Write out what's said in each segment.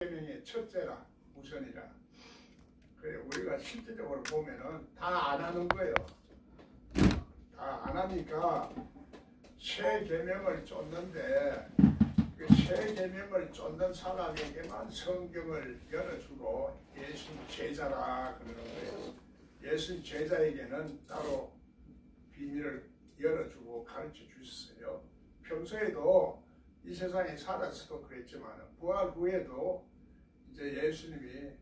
계명의 첫째라, 우선이라. 그래, 우리가 실질적으로 보면은 다 안 하는 거예요. 다 안 하니까 새 계명을 쫓는데 그 새 계명을 쫓는 사람에게만 성경을 열어주고 예수 제자라 그러는 거예요. 예수 제자에게는 따로 비밀을 열어주고 가르쳐 주셨어요. 평소에도 이 세상에 살아서도 그랬지만 부활 후에도 이제 예수님이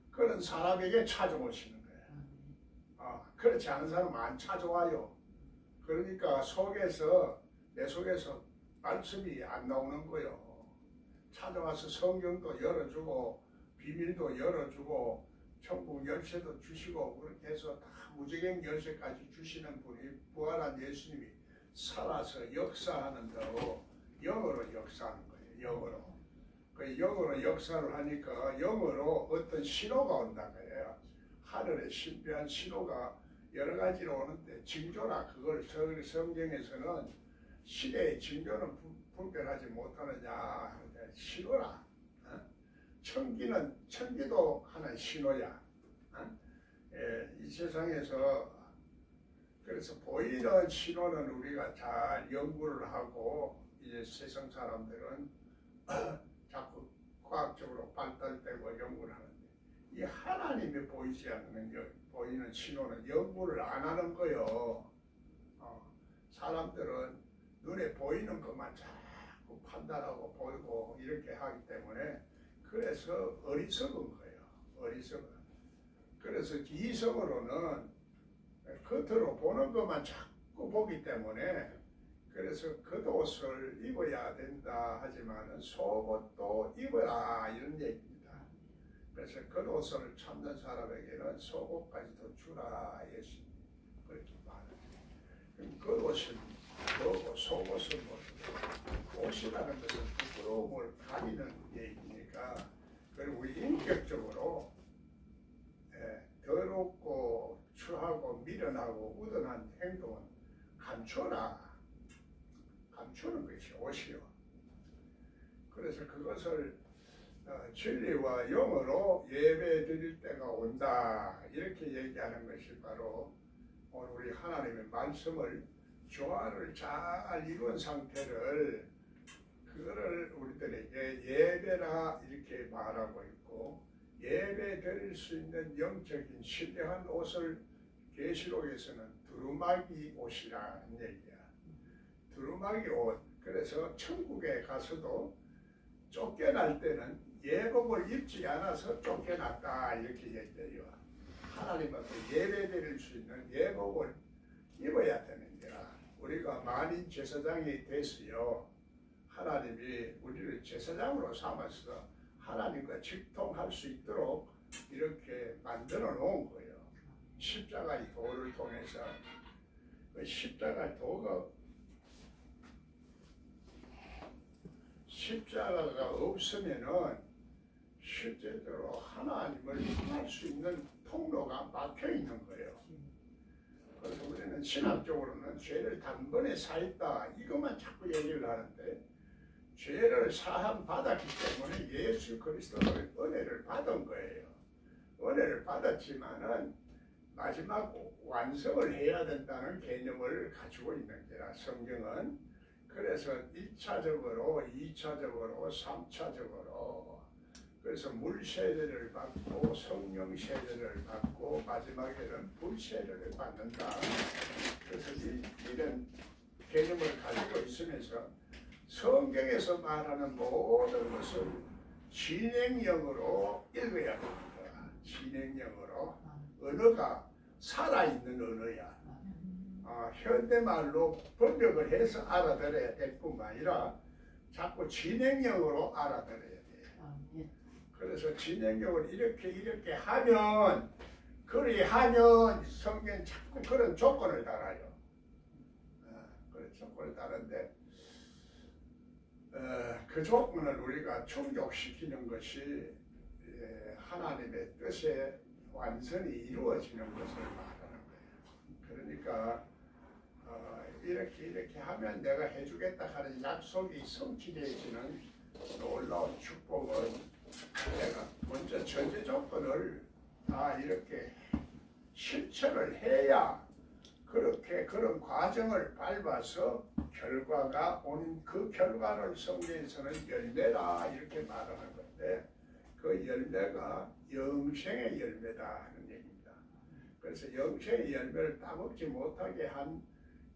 그런 사람에게 찾아오시는 거예요. 그렇지 않은 사람은 안 찾아와요. 그러니까 내 속에서 말씀이 안 나오는 거예요. 찾아와서 성경도 열어주고 비밀도 열어주고 천국 열쇠도 주시고 그렇게 해서 다 무제경 열쇠까지 주시는 분이 부활한 예수님이 살아서 역사하는 대로 영으로 역사하는 거예요. 영으로. 그 영으로 역사를 하니까 영으로 어떤 신호가 온다는 거예요. 하늘의 신비한 신호가 여러 가지로 오는데 징조라 그걸 성경에서는 시대의 징조는 분별하지 못하느냐 신호라. 천기도 하나의 신호야. 이 세상에서 그래서 보이는 신호는 우리가 잘 연구를 하고 이제 세상 사람들은 자꾸 과학적으로 발달되고 연구를 하는데 이 하나님이 보이지 않는 보이는 신호는 연구를 안 하는 거예요. 사람들은 눈에 보이는 것만 자꾸 판단하고 보이고 이렇게 하기 때문에 그래서 어리석은 거예요. 어리석은. 그래서 이성으로는 겉으로 보는 것만 자꾸 보기 때문에 그래서 겉옷을 입어야 된다 하지만은 속옷도 입어라 이런 얘기입니다. 그래서 겉옷을 찾는 사람에게는 속옷까지도 주라 예수님 그렇게 말합니다. 그럼 겉옷은 뭐고 속옷은 뭐고 옷이라는 것은 부끄러움을 가리는 얘기니까 그리고 우리 인격적으로 더럽고 추하고 미련하고 우둔한 행동은 감춰라. 감추는 것이 옷이요. 그래서 그것을 진리와 영으로 예배 드릴 때가 온다 이렇게 얘기하는 것이 바로 오늘 우리 하나님의 말씀을 조화를 잘 이룬 상태를 그거를 우리들에게 예배라 이렇게 말하고 있고 예배 드릴 수 있는 영적인 신령한 옷을 계시록에서는 두루마기 옷이라는 얘기야. 두루마기 옷. 그래서 천국에 가서도 쫓겨날 때는 예복을 입지 않아서 쫓겨났다 이렇게 얘기해요. 하나님 앞에 예배드릴 수 있는 예복을 입어야 되는 거야. 우리가 만인 제사장이 됐어요. 하나님이 우리를 제사장으로 삼아서 하나님과 직통할 수 있도록 이렇게 만들어 놓은 거예요. 십자가의 도를 통해서 그 십자가의 십자가가 없으면은 실제적으로 하나님을 만날 수 있는 통로가 막혀 있는 거예요. 그래서 우리는 신학적으로는 죄를 단번에 사했다 이것만 자꾸 얘기를 하는데 죄를 사함 받았기 때문에 예수 그리스도의 은혜를 받은 거예요. 은혜를 받았지만은 마지막 완성을 해야 된다는 개념을 가지고 있는 게라 성경은. 그래서 1차적으로 2차적으로 3차적으로 그래서 물 세례를 받고 성령 세례를 받고 마지막에는 불 세례를 받는다. 그래서 이런 개념을 가지고 있으면서 성경에서 말하는 모든 것을 진행형으로 읽어야 됩니다. 진행형으로. 언어가 살아있는 언어야. 현대말로 번역을 해서 알아들어야 될 뿐만 아니라 자꾸 진행형으로 알아들어야 돼요. 그래서 진행형을 이렇게 하면 그리하면 성경 자꾸 그런 조건을 달아요. 그런 조건을 다른데 그 조건을 우리가 충족시키는 것이 하나님의 뜻의 완전히 이루어지는 것을 말하는 거예요. 그러니까 이렇게 하면 내가 해주겠다 하는 약속이 성취되어지는 놀라운 축복은 전제 조건을 다 이렇게 실천을 해야 그렇게 그런 과정을 밟아서 결과가 오는 그 결과를 성경에서는 열매다 이렇게 말하는 건데 그 열매가 영생의 열매다 하는 얘기입니다. 그래서 영생의 열매를 따먹지 못하게 한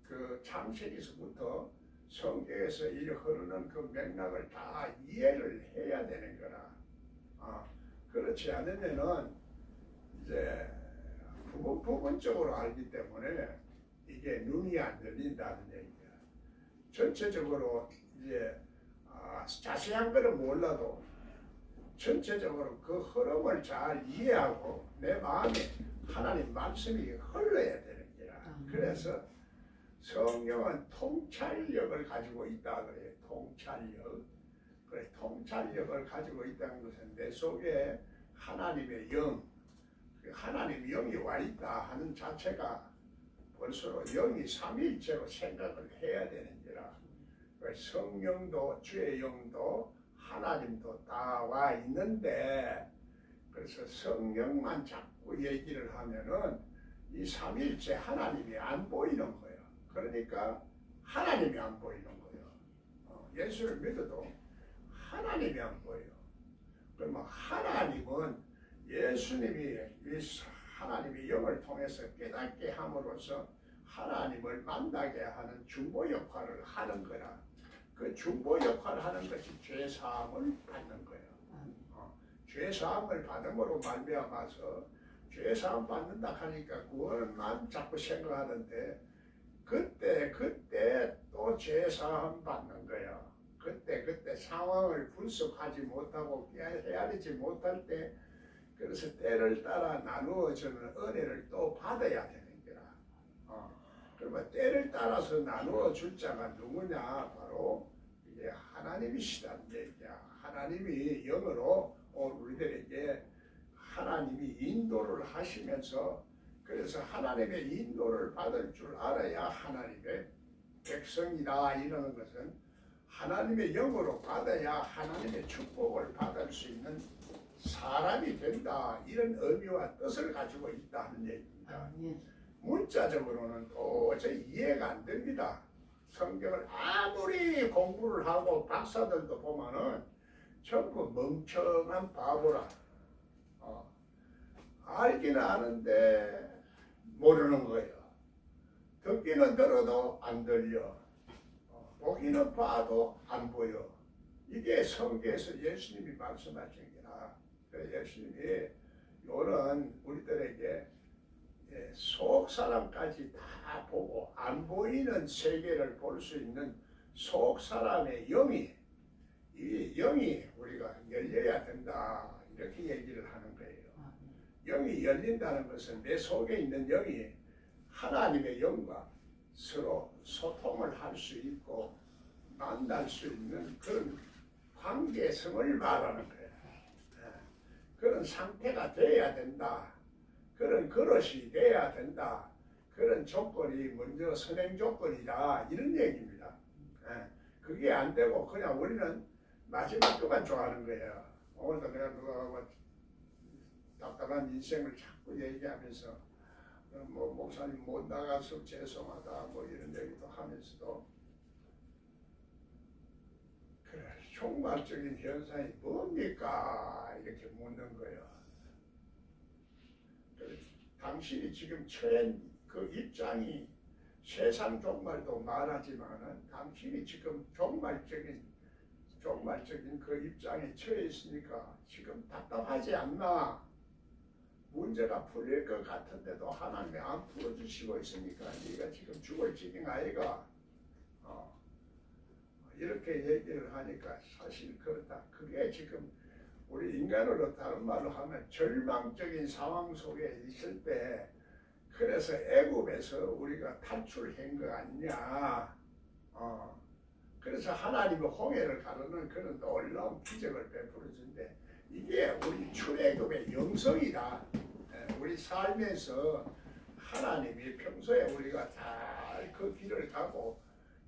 그 창세기서부터 성경에서 이 흐르는 그 맥락을 다 이해를 해야 되는 거라. 그렇지 않으면은 이제 부분적으로 알기 때문에 이게 눈이 안 열린다는 얘기야. 전체적으로 이제 자세한 거는 몰라도 전체적으로 그 흐름을 잘 이해하고 내 마음에 하나님 말씀이 흘러야 되는 거야. 그래서 성경은 통찰력을 가지고 있다 그래요. 통찰력. 그래, 통찰력을 가지고 있다는 것은 내 속에 하나님의 영, 하나님의 영이 와 있다 하는 자체가 벌써 영이 삼위일체로 생각을 해야 되는 거라. 성령도 주의 영도 하나님도 다 와 있는데 그래서 성령만 자꾸 얘기를 하면은 이 삼위일체 하나님이 안 보이는 거예요. 그러니까 하나님이 안 보이는 거예요. 예수를 믿어도 하나님이 안 보여요. 그러면 하나님은 예수님이 하나님의 영을 통해서 깨닫게 함으로써 하나님을 만나게 하는 중보 역할을 하는 거라. 그 중보 역할을 하는 것이 죄사함을 받는 거예요. 죄사함을 받음으로 말미암아서 죄사함 받는다 하니까 그것만 자꾸 생각하는데 그때 또 죄사함 받는 거예요. 그때 상황을 분석하지 못하고 헤아리지 못할 때 그래서 때를 따라 나누어주는 은혜를 또 받아야 되는 거라. 그러면 때를 따라서 나누어 줄 자가 누구냐? 바로 이게 하나님이시다는 얘기야. 하나님이 영으로 우리들에게 하나님이 인도를 하시면서 그래서 하나님의 인도를 받을 줄 알아야 하나님의 백성이다 이러는 것은 하나님의 영으로 받아야 하나님의 축복을 받을 수 있는 사람이 된다 이런 의미와 뜻을 가지고 있다는 얘기입니다. 문자적으로는 도저히 이해가 안 됩니다. 성경을 아무리 공부를 하고 박사들도 보면은 전부 멍청한 바보라. 알기는 아는데 모르는 거예요. 듣기는 들어도 안 들려. 보기는 봐도 안 보여. 이게 성경에서 예수님이 말씀하신 게라. 예수님이 이런 우리들에게 속 사람까지 다 보고 안 보이는 세계를 볼 수 있는 속 사람의 영이 이 영이 우리가 열려야 된다 이렇게 얘기를 하는 거예요. 영이 열린다는 것은 내 속에 있는 영이 하나님의 영과 서로 소통을 할 수 있고 만날 수 있는 그런 관계성을 말하는 거예요. 그런 상태가 돼야 된다. 그런 그릇이 돼야 된다. 그런 조건이 먼저 선행 조건이다. 이런 얘기입니다. 그게 안 되고 그냥 우리는 마지막 것만 좋아하는 거예요. 오늘도 내가 누가 답답한 인생을 자꾸 얘기하면서 뭐 목사님 못 나가서 죄송하다 뭐 이런 얘기도 하면서도 그래 총괄적인 현상이 뭡니까 이렇게 묻는 거예요. 그래, 당신이 지금 처한 그 입장이 세상 종말도 말하지만은 당신이 지금 종말적인 그 입장에 처해 있으니까 지금 답답하지 않나? 문제가 풀릴 것 같은데도 하나님이 안 풀어주시고 있으니까 네가 지금 죽을 지경 아이가 이렇게 얘기를 하니까 사실 그렇다. 그게 지금 우리 인간으로 다른 말로 하면 절망적인 상황 속에 있을 때 그래서 애굽에서 우리가 탈출한 거 아니냐. 그래서 하나님의 홍해를 가르는 그런 놀라운 기적을 베풀어 준대. 이게 우리 출애굽의 영성이다. 우리 삶에서 하나님이 평소에 우리가 잘 그 길을 가고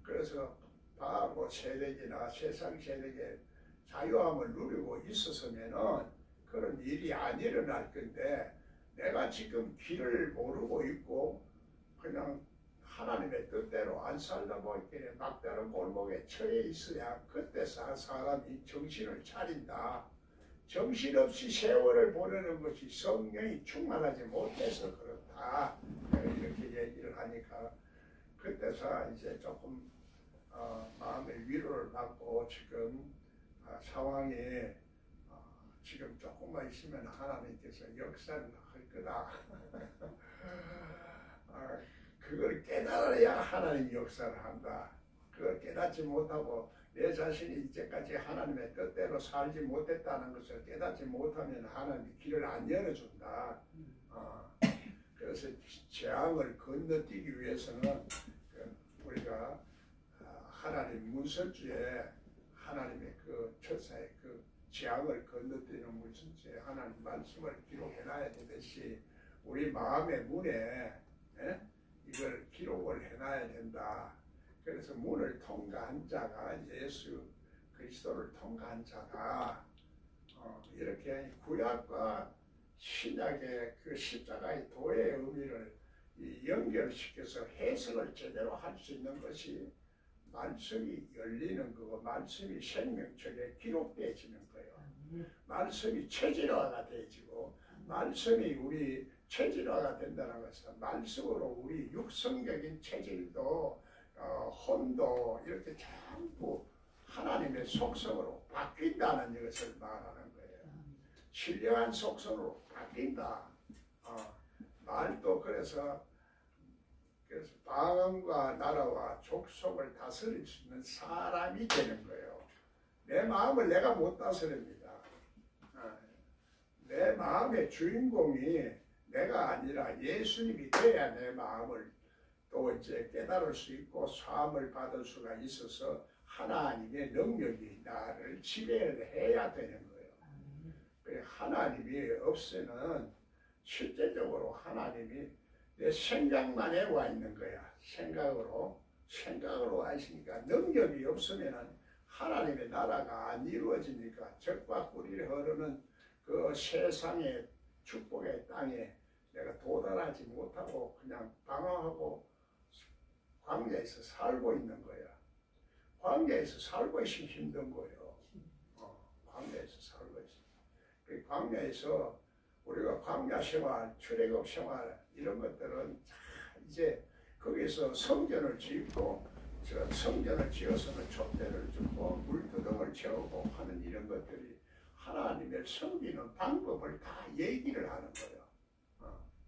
그래서 바보 세력이나 세상 세력의 자유함을 누리고 있었으면은 그런 일이 안 일어날 건데 내가 지금 길을 모르고 있고 그냥 하나님의 뜻대로 안 살다 보니까 막다른 골목에 처해 있어야 그때 사람이 정신을 차린다. 정신없이 세월을 보내는 것이 성령이 충만하지 못해서 그렇다. 이렇게 얘기를 하니까 그때서 이제 조금 마음의 위로를 받고 지금 상황이 지금 조금만 있으면 하나님께서 역사를 할 거다. 그걸 깨달아야 하나님 역사를 한다. 그걸 깨닫지 못하고 내 자신이 이제까지 하나님의 뜻대로 살지 못했다는 것을 깨닫지 못하면 하나님이 길을 안 열어준다. 그래서 재앙을 건너뛰기 위해서는 우리가 하나님 문설주에 하나님의 그 천사의 그 재앙을 건너뛰는 문설주에 하나님 말씀을 기록해놔야 되듯이 우리 마음의 문에 이걸 기록을 해놔야 된다. 그래서 문을 통과한 자가 예수 그리스도를 통과한 자다. 이렇게 구약과 신약의 그 십자가의 도의 의미를 연결시켜서 해석을 제대로 할 수 있는 것이 말씀이 열리는 거고 말씀이 생명책에 기록되어지는 거예요. 말씀이 체질화가 되어지고 말씀이 우리 체질화가 된다는 것은 말씀으로 우리 육성적인 체질도 혼도 이렇게 전부 하나님의 속성으로 바뀐다는 것을 말하는 거예요. 신령한 속성으로 바뀐다. 말도 그래서 방언과 나라와 족속을 다스릴 수 있는 사람이 되는 거예요. 내 마음을 내가 못 다스립니다. 내 마음의 주인공이 내가 아니라 예수님이 돼야 내 마음을 또 이제 깨달을 수 있고 사함을 받을 수가 있어서 하나님의 능력이 나를 지배를 해야 되는 거예요. 하나님이 없으면 실제적으로 하나님이 내 생각만 해 와 있는 거야. 생각으로 와 있으니까 능력이 없으면 하나님의 나라가 안 이루어지니까 적과 꿀이 흐르는 그 세상의 축복의 땅에 내가 도달하지 못하고 그냥 방황하고 광야에서 살고 있는 거야. 광야에서 살고 있으면 힘든 거예요. 광야에서 살고 있어. 그 광야에서 우리가 광야 생활, 출애굽 생활 이런 것들은 이제 거기서 성전을 짓고 성전을 지어서는 촛대를 주고 물두덩을 채우고 하는 이런 것들이 하나님의 섬기는 방법을 다 얘기를 하는 거예요.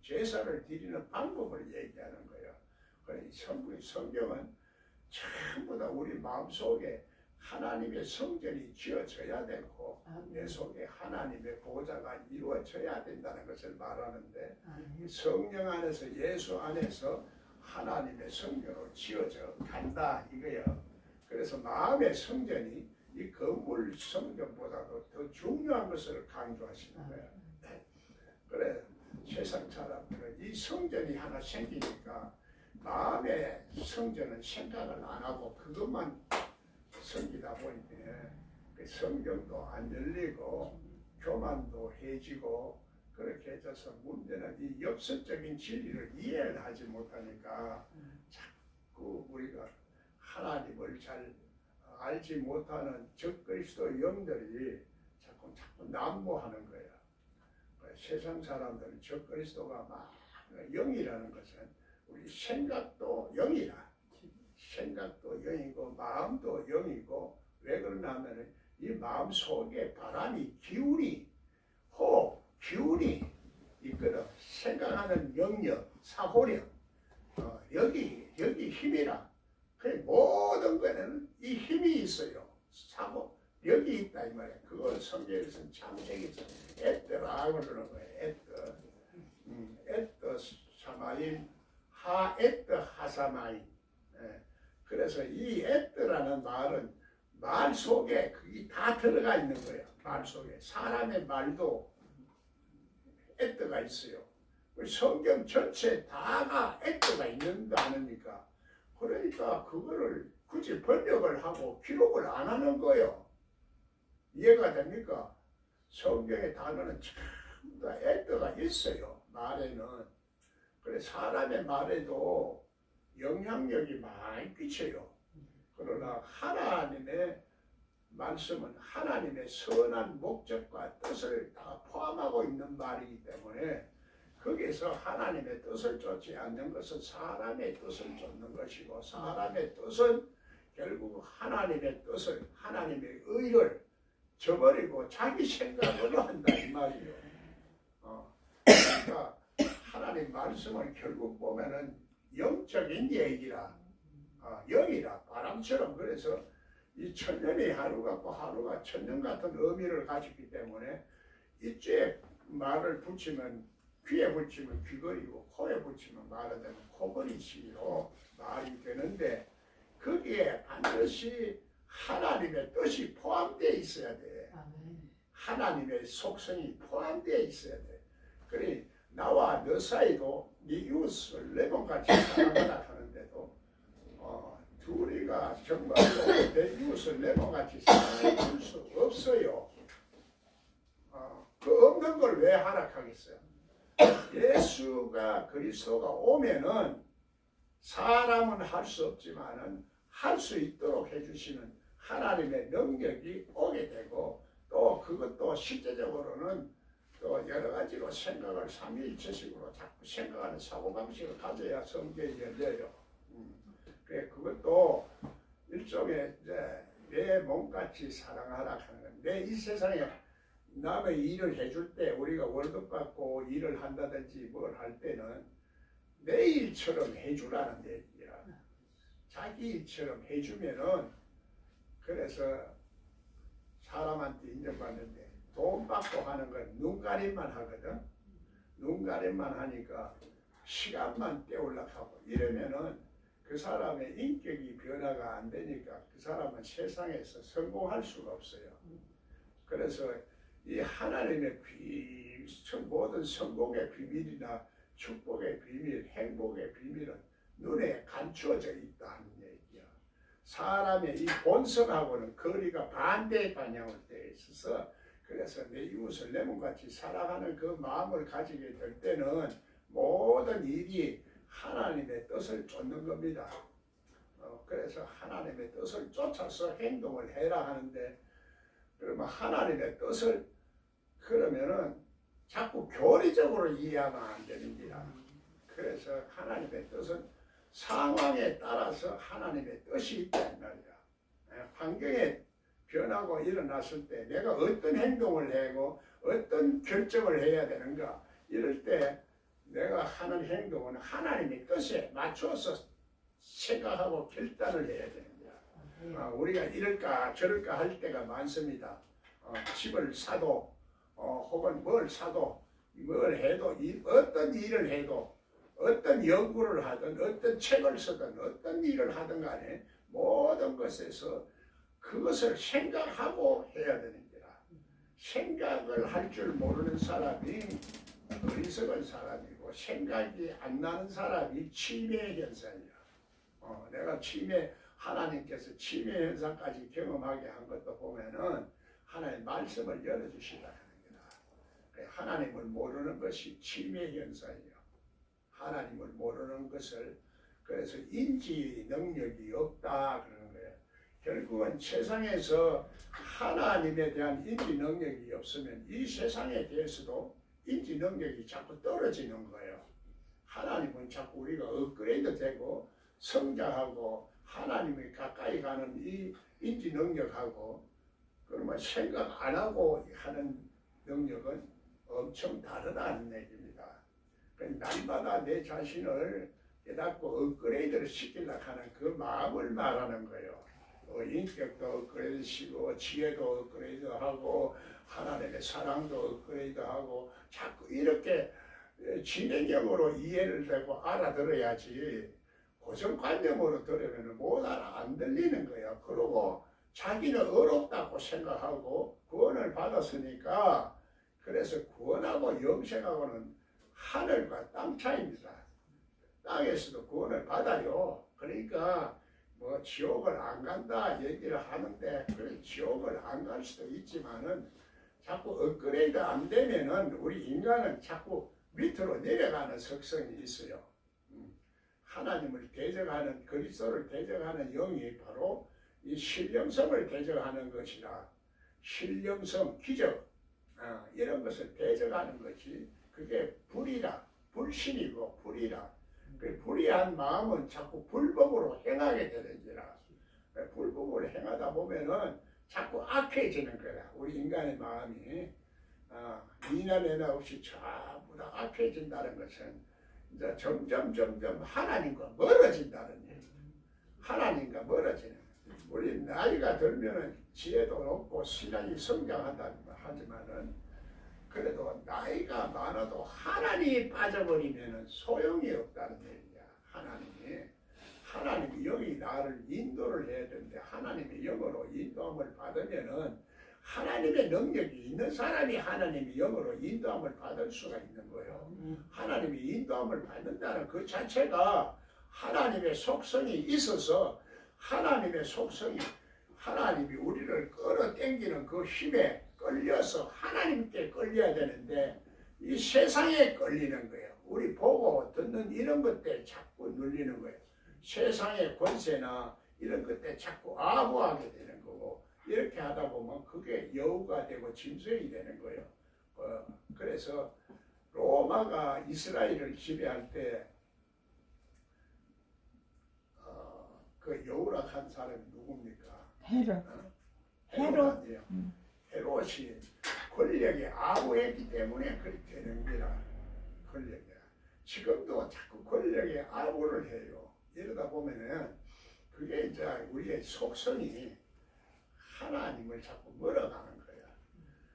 제사를 드리는 방법을 얘기하는 거예요. 성경은 전부 다 우리 마음속에 하나님의 성전이 지어져야 되고 내 속에 하나님의 보좌가 이루어져야 된다는 것을 말하는데 성령 안에서 예수 안에서 하나님의 성전으로 지어져 간다 이거예요. 그래서 마음의 성전이 이 건물 성전보다도 더 중요한 것을 강조하시는 거예요. 그래 세상 사람들은 이 성전이 하나 생기니까 마음의 성전은 생각을 안 하고 그것만 섬기다 보니까 성경도 안 열리고 교만도 해지고 그렇게 해져서 문제는 이 역설적인 진리를 이해를 하지 못하니까 자꾸 우리가 하나님을 잘 알지 못하는 적그리스도 영들이 자꾸 난무하는 거야. 세상 사람들은 적그리스도가 막 영이라는 것은 우리 생각도 영이라. 생각도 영이고 마음도 영이고 왜 그러냐 하면 이 마음 속에 바람이 기운이 기운이 있거든. 생각하는 영역, 사고력 여기 힘이라. 그 모든 거에는 이 힘이 있어요. 사고 여기 있다 이 말이야. 그걸 성경에서는 창세기에서 에뜨라고 그러는 거예요. 에뜨 사마인 하에뜨 하사마인. 그래서 이 에뜨라는 말은 말 속에 그게 다 들어가 있는 거예요. 말 속에 사람의 말도 에뜨가 있어요. 성경 전체 다가 에뜨가 있는 거 아닙니까? 그러니까 그거를 굳이 번역을 하고 기록을 안 하는 거예요. 이해가 됩니까? 성경의 단어는 전부 다 애떠가 있어요. 말에는. 그래 사람의 말에도 영향력이 많이 끼쳐요. 그러나 하나님의 말씀은 하나님의 선한 목적과 뜻을 다 포함하고 있는 말이기 때문에 거기서 하나님의 뜻을 쫓지 않는 것은 사람의 뜻을 쫓는 것이고 사람의 뜻은 결국 하나님의 뜻을 하나님의 의를 저버리고 자기 생각으로 한다 이 말이에요. 그러니까 하나님 말씀을 결국 보면은 영적인 얘기라 영이라 바람처럼 그래서 이 천년이 하루 같고 하루가 천년 같은 의미를 가지기 때문에 이쪽에 말을 붙이면 귀에 붙이면 귀걸이고 코에 붙이면 말을 되면 코걸이식으로 말이 되는데 거기에 반드시 하나님의 뜻이 포함되어 있어야 돼. 하나님의 속성이 포함되어 있어야 돼. 그래 나와 너 사이도 네 이웃을 내 몸같이 사랑하라 하는데도 둘이가 정말로 내 이웃을 내 몸같이 사랑해 줄 수 없어요. 그 없는 걸 왜 하락하겠어요? 예수가 그리스도가 오면은 사람은 할 수 없지만은 할 수 있도록 해주시는 하나님의 능력이 오게 되고 또 그것도 실제적으로는 또 여러 가지로 생각을 삼위일체식으로 자꾸 생각하는 사고방식을 가져야 성경이 열려요. 그래 그것도 일종의 이제 내 몸같이 사랑하라 하는 건 내 이 세상에 남의 일을 해줄 때 우리가 월급 받고 일을 한다든지 뭘 할 때는 내 일처럼 해주라는 얘기야. 자기 일처럼 해주면은 그래서 사람한테 인정받는데 돈 받고 하는 건 눈가림만 하거든. 눈가림만 하니까 시간만 때우려고 하고 이러면은 그 사람의 인격이 변화가 안 되니까 그 사람은 세상에서 성공할 수가 없어요. 그래서 이 하나님의 모든 성공의 비밀이나 축복의 비밀, 행복의 비밀은 눈에 감추어져 있다는 얘기야. 사람의 이 본성하고는 거리가 반대 방향으로 되어 있어서 그래서 내 이웃을 내 몸같이 살아가는 그 마음을 가지게 될 때는 모든 일이 하나님의 뜻을 쫓는 겁니다. 그래서 하나님의 뜻을 쫓아서 행동을 해라 하는데 그러면 하나님의 뜻을 그러면은 자꾸 교리적으로 이해하면 안 됩니다. 그래서 하나님의 뜻은 상황에 따라서 하나님의 뜻이 있다는 말이야. 환경에 변하고 일어났을 때 내가 어떤 행동을 하고 어떤 결정을 해야 되는가 이럴 때 내가 하는 행동은 하나님의 뜻에 맞춰서 생각하고 결단을 해야 됩니다. 우리가 이럴까 저럴까 할 때가 많습니다. 집을 사도 혹은 뭘 사도 뭘 해도 어떤 일을 해도 어떤 연구를 하든 어떤 책을 쓰든 어떤 일을 하든 간에 모든 것에서 그것을 생각하고 해야 되는 거라. 생각을 할 줄 모르는 사람이 어리석은 사람이고 생각이 안 나는 사람이 치매 현상이야. 내가 하나님께서 치매 현상까지 경험하게 한 것도 보면은 하나님 말씀을 열어주시라 하는 거다. 하나님을 모르는 것이 치매 현상이야. 하나님을 모르는 것을 그래서 인지 능력이 없다 그러는 거예요. 결국은 세상에서 하나님에 대한 인지 능력이 없으면 이 세상에 대해서도 인지 능력이 자꾸 떨어지는 거예요. 하나님은 자꾸 우리가 업그레이드 되고 성장하고 하나님이 가까이 가는 이 인지 능력하고 그러면 생각 안 하고 하는 능력은 엄청 다르다는 얘기입니다. 날마다 내 자신을 깨닫고 업그레이드를 시키려고 하는 그 마음을 말하는 거예요. 인격도 업그레이드시고 지혜도 업그레이드하고 하나님의 사랑도 업그레이드하고 자꾸 이렇게 진행형으로 이해를 되고 알아들어야지 고정관념으로 들으면 못 알아 안 들리는 거야. 그러고 자기는 어렵다고 생각하고 구원을 받았으니까 그래서 구원하고 영생하고는 하늘과 땅 차이입니다. 땅에서도 구원을 받아요. 그러니까 뭐 지옥을 안 간다 얘기를 하는데 그래 지옥을 안 갈 수도 있지만은 자꾸 업그레이드 안 되면은 우리 인간은 자꾸 밑으로 내려가는 속성이 있어요. 하나님을 대적하는, 그리스도를 대적하는 영이 바로 이 신령성을 대적하는 것이라. 신령성, 기적, 이런 것을 대적하는 것이 그게 불이라. 불신이고 불이라. 그 불의한 마음은 자꾸 불법으로 행하게 되는지라. 불법으로 행하다 보면은 자꾸 악해지는 거야. 우리 인간의 마음이. 이나 내나 없이 전부 다 악해진다는 것은 이제 점점 하나님과 멀어진다는 얘기. 하나님과 멀어지는. 우리 나이가 들면은 지혜도 높고 신앙이 성장한다 하지만은 그래도 나이가 많아도 하나님이 빠져버리면은 소용이 없다는 얘기야. 하나님이 영이 나를 인도를 해야 되는데 하나님의 영으로 인도함을 받으면은 하나님의 능력이 있는 사람이 하나님의 영으로 인도함을 받을 수가 있는 거예요. 하나님이 인도함을 받는다는 그 자체가 하나님의 속성이 있어서 하나님의 속성이 하나님이 우리를 끌어당기는 그 힘에 끌려서 하나님께 끌려야 되는데 이 세상에 끌리는 거예요. 우리 보고 듣는 이런 것들 자꾸 눌리는 거예요. 세상의 권세나 이런 것들 자꾸 아부하게 되는 거고 이렇게 하다 보면 그게 여우가 되고 짐승이 되는 거예요. 그래서 로마가 이스라엘을 지배할 때 그 여우라 한 사람이 누굽니까? 헤롯. 헤롯이 권력에 아부했기 때문에 그렇게 되는 거라. 권력에. 지금도 자꾸 권력에 아부를 해요. 이러다 보면은 그게 이제 우리의 속성이 하나님을 자꾸 멀어가는 거야.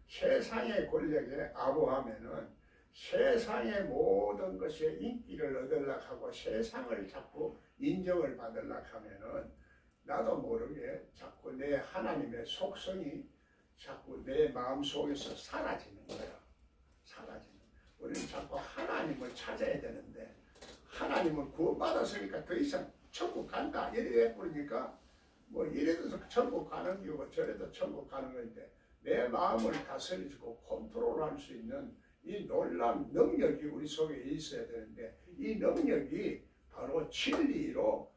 세상의 권력에 아부하면은 세상의 모든 것에 인기를 얻으려고 하고 세상을 자꾸 인정을 받으려고 하면은 나도 모르게 자꾸 내 하나님의 속성이 자꾸 내 마음속에서 사라지는 거야. 사라지는. 우리는 자꾸 하나님을 찾아야 되는데 하나님을 구원받았으니까 더 이상 천국 간다 이래 버리니까 뭐 이래도 천국 가는 거고 저래도 천국 가는 건데 내 마음을 다스리고 컨트롤할 수 있는 이 놀라운 능력이 우리 속에 있어야 되는데 이 능력이 바로 진리로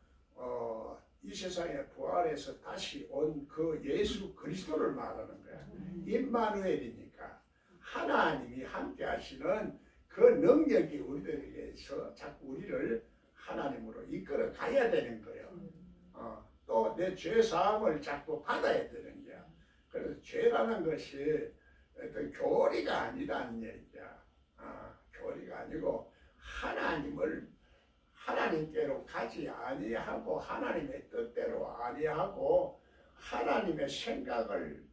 이 세상에 부활해서 다시 온 그 예수 그리스도를 말하는 거야. 임마누엘이니까 하나님이 함께 하시는 그 능력이 우리들에게서 자꾸 우리를 하나님으로 이끌어 가야 되는 거예요. 또 내 죄 사함을 자꾸 받아야 되는 거야. 그래서 죄라는 것이 어떤 교리가 아니라는 얘기야. 교리가 아니고 하나님께로 가지 아니하고 하나님의 뜻대로 아니하고 하나님의 생각을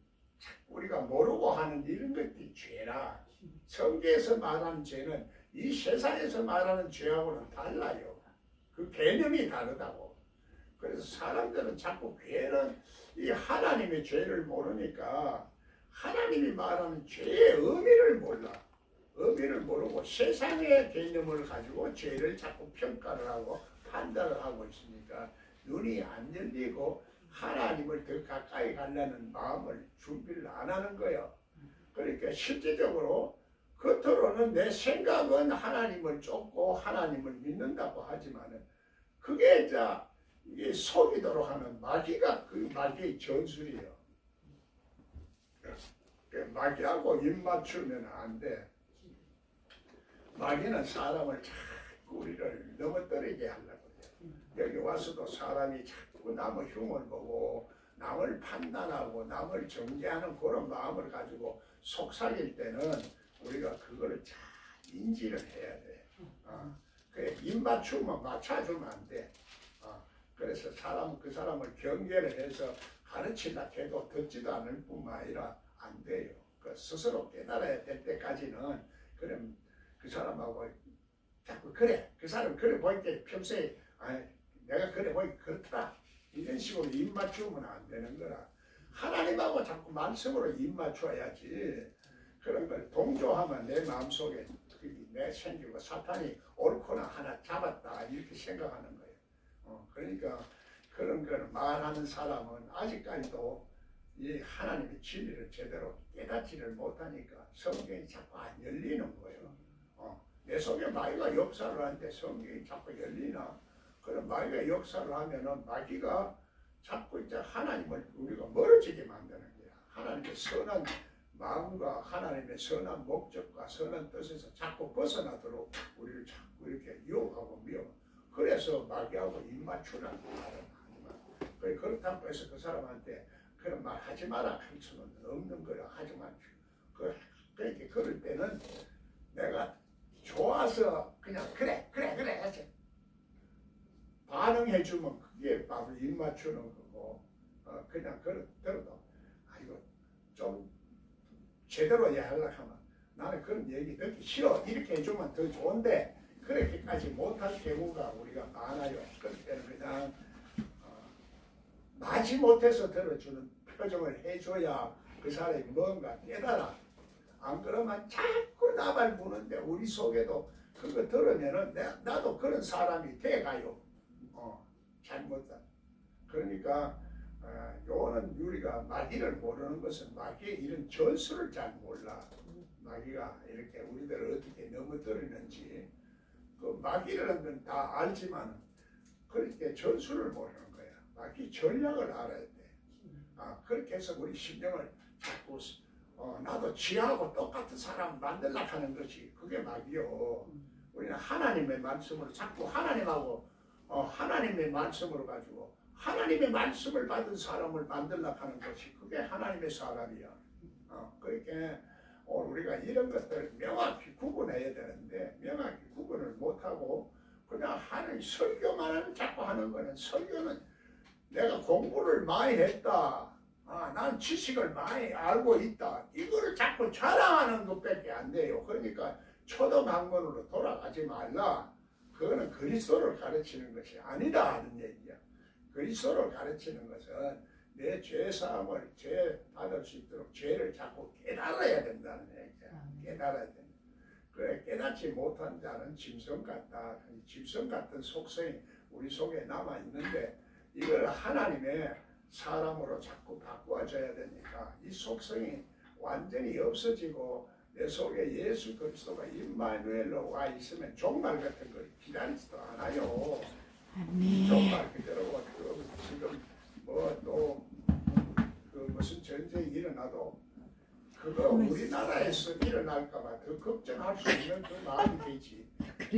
우리가 모르고 하는 이런 것들이 죄라. 성경에서 말하는 죄는 이 세상에서 말하는 죄하고는 달라요. 그 개념이 다르다고. 그래서 사람들은 자꾸 죄는 이 하나님의 죄를 모르니까 하나님이 말하는 죄의 의미를 몰라. 의미를 모르고 세상의 개념을 가지고 죄를 자꾸 평가를 하고 판단을 하고 있으니까 눈이 안 열리고 하나님을 더 가까이 가려는 마음을 준비를 안 하는 거예요. 그러니까 실제적으로 겉으로는 내 생각은 하나님을 쫓고 하나님을 믿는다고 하지만은 그게 이게 속이도록 하는 마귀가 그 마귀의 전술이에요. 마귀하고 입 맞추면 안 돼. 마귀는 사람을 자꾸 우리를 넘어뜨리게 하려고 해요. 여기 와서도 사람이 자꾸 남의 흉을 보고 남을 판단하고 남을 정죄하는 그런 마음을 가지고 속삭일 때는 우리가 그거를 잘 인지를 해야 돼. 그래, 입 맞추면 맞춰주면 안 돼. 그래서 그 사람을 경계를 해서 가르치려 해도 듣지도 않을 뿐만 아니라 안 돼요. 그 스스로 깨달아야 될 때까지는 그럼 그 사람하고 자꾸 그래 그 사람 그래 보니까 평소에 내가 그래 보니까 그렇더라 이런 식으로 입 맞추면 안 되는 거라. 하나님하고 자꾸 말씀으로 입 맞춰야지. 그런 걸 동조하면 내 마음속에 내 생기고 사탄이 옳거나 하나 잡았다 이렇게 생각하는 거예요. 그러니까 그런 걸 말하는 사람은 아직까지도 이 하나님의 진리를 제대로 깨닫지를 못하니까 성경이 자꾸 안 열리는 거예요. 내 속에 마귀가 역사를 하는데 성경이 자꾸 열리나? 그럼 마귀가 역사를 하면은 마귀가 자꾸 이제 하나님을 우리가 멀어지게 만드는 거야. 하나님의 선한 마음과 하나님의 선한 목적과 선한 뜻에서 자꾸 벗어나도록 우리를 자꾸 이렇게 유혹하고 미워. 그래서 마귀하고 입맞추라는 말을 하지만 그렇다고 해서 그 사람한테 그런 말 하지 마라 할 수는 없는 거야. 하지만 그렇게 그럴 때는 내가 좋아서 그냥 그래 해서 반응해주면 그게 바로 입맞추는 거고 그냥 들어도 이거 좀 제대로 이해하려고 하면 나는 그런 얘기 듣기 싫어 이렇게 해주면 더 좋은데 그렇게까지 못할 경우가 우리가 많아요. 그럴 때는 그냥 마지 못해서 들어주는 표정을 해줘야 그 사람이 뭔가 깨달아. 안 그러면 자꾸 나발 부는데 우리 속에도 그거 들으면은 나도 그런 사람이 돼가요. 잘못한. 그러니까 요거는 우리가 마귀를 모르는 것은 마귀의 이런 전술을 잘 몰라. 마귀가 이렇게 우리들을 어떻게 넘어뜨리는지 그 마귀라는 건 다 알지만 그렇게 전술을 모르는 거야. 마귀 전략을 알아야 돼. 그렇게 해서 우리 심령을 자꾸 나도 지하고 똑같은 사람 만들려고 하는 것이 그게 마귀요. 우리는 하나님의 말씀으로 자꾸 하나님하고 하나님의 말씀으로 가지고 하나님의 말씀을 받은 사람을 만들려고 하는 것이 그게 하나님의 사람이야. 그렇게 우리가 이런 것들을 명확히 구분해야 되는데 명확히 구분을 못하고 그냥 하는 설교만 자꾸 하는 거는 설교는 내가 공부를 많이 했다. 난 지식을 많이 알고 있다. 이거를 자꾸 자랑하는 것밖에 안 돼요. 그러니까 초등학문으로 돌아가지 말라. 그거는 그리스도를 가르치는 것이 아니다 하는 얘기야. 그리스도를 가르치는 것은 내 죄사함을 죄 받을 수 있도록 죄를 자꾸 깨달아야 된다는 얘기야. 깨달아야 된다. 그래 깨닫지 못한 자는 짐승 같다. 짐승 같은 속성이 우리 속에 남아 있는데 이걸 하나님의 사람으로 자꾸 바꿔줘야 되니까 이 속성이 완전히 없어지고 내 속에 예수 그리스도가 임마누엘로 와 있으면 종말 같은 걸 기다리지도 않아요. 종말 그대로 지금 그 무슨 전쟁이 일어나도 그거 우리나라에서 일어날까봐 더 걱정할 수 있는 그 마음이 되지.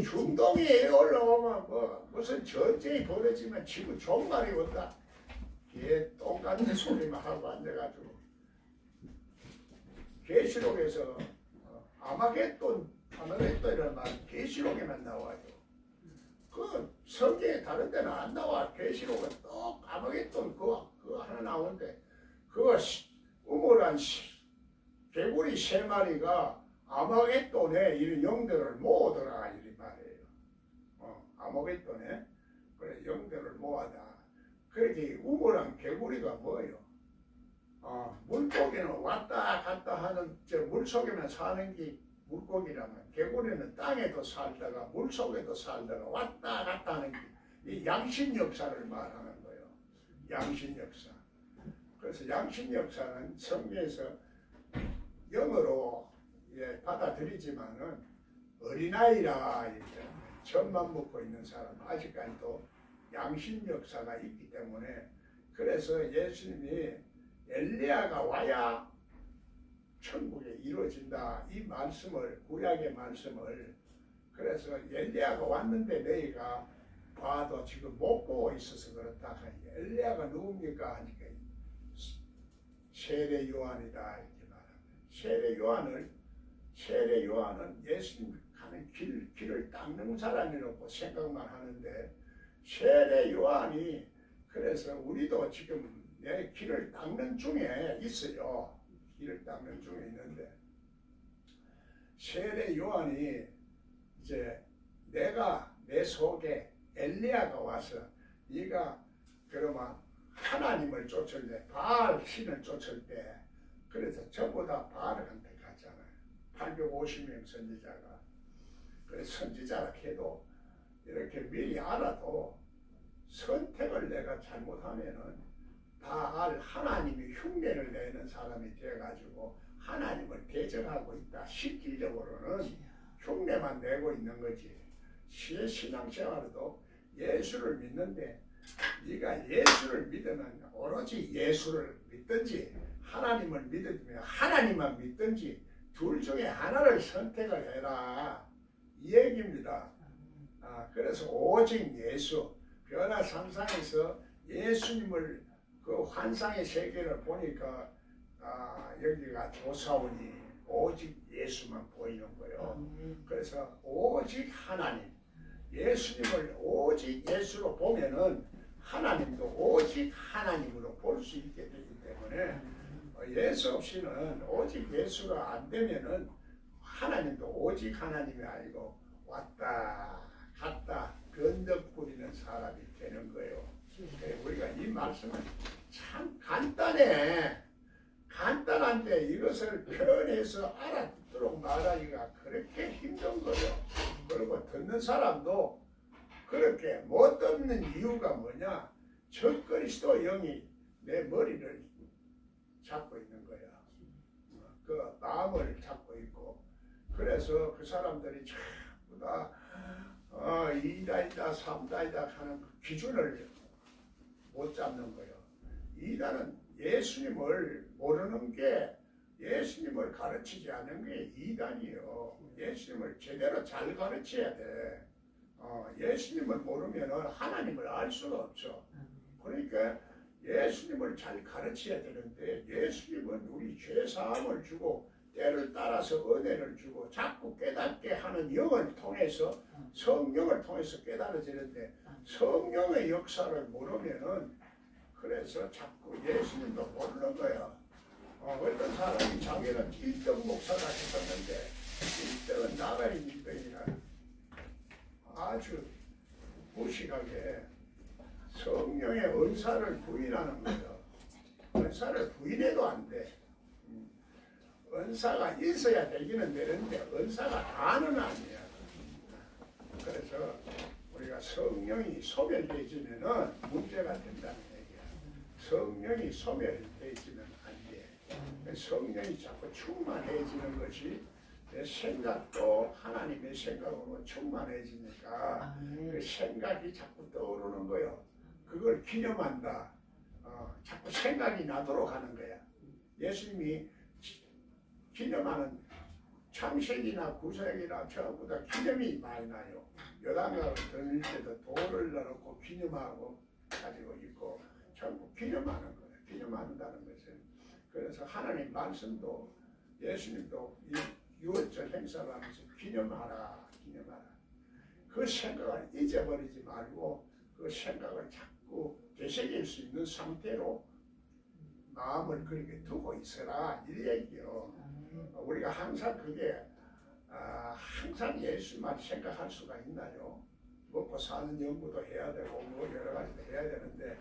중동에 올라오면 무슨 전쟁이 벌어지면 지금 종말이 온다. 걔 똥 같은 소리만 하고 앉아가지고 계시록에서 아마겟돈이라는 말은 계시록에만 나와요. 그 성경에 다른 데는 안 나와. 계시록은 또 아마겟돈 그거 하나 나오는데 그거 우물한 개구리 3마리가 아마겟돈에 이런 영들을 모으더라 이 말이에요. 아마겟돈에 그래 영들을 모아다. 그렇게 우물한 개구리가 뭐예요? 물고기는 왔다 갔다 하는 물속에만 사는 게 물고기라면 개구리는 땅에도 살다가 물속에도 살다가 왔다 갔다 하는 게 이 양심 역사를 말하는 거예요. 양심 역사. 그래서 양심 역사는 성경에서 영어로 받아들이지만은 어린아이라 이렇게 젖만 먹고 있는 사람 아직까지도 양심 역사가 있기 때문에 그래서 예수님이 엘리야가 와야 천국에 이루어진다 이 말씀을 구약의 말씀을 그래서 엘리야가 왔는데 너희가 봐도 지금 못 보고 있어서 그렇다 하니까 엘리야가 누굽니까 하니까 세례 요한이다 이렇게 말합니다. 세례 요한은 예수님 가는 길을 닦는 사람이라고 생각만 하는데 세례 요한이 그래서 우리도 지금 내 길을 닦는 중에 있어요. 길을 닦는 중에 있는데 세례 요한이 이제 내가 내 속에 엘리야가 와서 네가 그러면 하나님을 쫓을 때 바알 신을 쫓을 때 그래서 전부 다 바알한테 갔잖아요. 850명 선지자가 그래서 선지자라 해도 이렇게 미리 알아도 선택을 내가 잘못하면은 바알 하나님이 흉내를 내는 사람이 되어가지고 하나님을 대적하고 있다. 실질적으로는 흉내만 내고 있는 거지. 시의 신앙생활도 예수를 믿는데 네가 예수를 믿으면 오로지 예수를 믿든지 하나님을 믿으면 하나님만 믿든지 둘 중에 하나를 선택을 해라. 이 얘기입니다. 그래서 오직 예수, 변화 상상에서 예수님을 그 환상의 세계를 보니까 여기가 조사원이 오직 예수만 보이는 거예요. 그래서 오직 하나님, 예수님을 오직 예수로 보면은 하나님도 오직 하나님으로 볼 수 있게 되기 때문에 예수 없이는 오직 예수가 안 되면은 하나님도 오직 하나님이 아니고 왔다 갔다 변덕 부리는 사람이 되는 거예요. 우리가 이 말씀은 참 간단해. 간단한데 이것을 표현해서 알아듣도록 말하기가 그렇게 힘든 거예요. 그리고 듣는 사람도 그렇게 못 듣는 이유가 뭐냐? 적그리스도 영이 내 머리를 잡고 있는 거야. 그 마음을 잡고 있고, 그래서 그 사람들이 전부 다 이다이다 삼다이다 하는 그 기준을 못 잡는 거예요. 이다는 예수님을 모르는 게, 예수님을 가르치지 않은 게 이단이에요. 예수님을 제대로 잘 가르쳐야 돼. 예수님을 모르면 하나님을 알 수가 없죠. 그러니까 예수님을 잘 가르쳐야 되는데, 예수님은 우리 죄사함을 주고 때를 따라서 은혜를 주고 자꾸 깨닫게 하는 영을 통해서, 성령을 통해서 깨달아지는데 성령의 역사를 모르면은 그래서 자꾸 예수님도 모르는 거야. 어떤 사람이 자기는 1등 목사가 했었는데 1등은 나가리 민병이라 아주 무식하게 성령의 은사를 부인하는 거예요. 은사를 부인해도 안 돼. 은사가 있어야 되기는 되는데 은사가 다는 아니야. 그래서 우리가 성령이 소멸되지면은 문제가 된다는 얘기야. 성령이 소멸되지면 안 돼. 성령이 자꾸 충만해지는 것이 내 생각도 하나님의 생각으로 충만해지니까 그 생각이 자꾸 떠오르는 거예요. 그걸 기념한다. 자꾸 생각이 나도록 하는 거야. 예수님이 기념하는 창세기나 구세기나 전부 다 기념이 많이 나요. 요단강을 들릴 때도 돌을 넣어놓고 기념하고 가지고 있고 전부 기념하는 거예요. 기념한다는 것은. 그래서 하나님 말씀도 예수님도 이 유월절 행사를 하면서 기념하라, 기념하라. 그 생각을 잊어버리지 말고 그 생각을 자꾸 되새길 수 있는 상태로 마음을 그렇게 두고 있어라, 이 얘기요. 우리가 항상 그게 항상 예수만 생각할 수가 있나요? 먹고 사는 연구도 해야 되고 뭐 여러 가지도 해야 되는데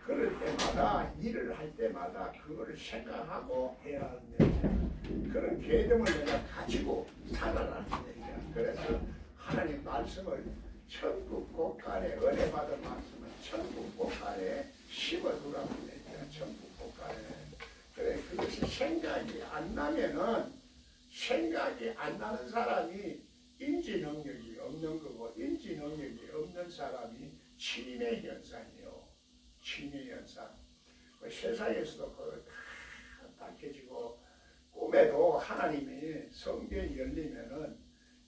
그럴 때마다 일을 할 때마다 그거를 생각하고 해야 하는 얘기야. 그런 개념을 내가 가지고 살아라는 얘기야. 그래서 하나님 말씀을 천국 곳간에 은혜 받은 말씀을 천국 곳간에 심어두라는 얘기야. 천국 곳간에. 그래, 그것이 생각이 안 나면은 생각이 안 나는 사람이 인지 능력이 없는 거고 인지 능력이 없는 사람이 치매 현상이요. 치매 현상. 그 세상에서도 그걸 다 밝혀지고 꿈에도 하나님이 성경이 열리면은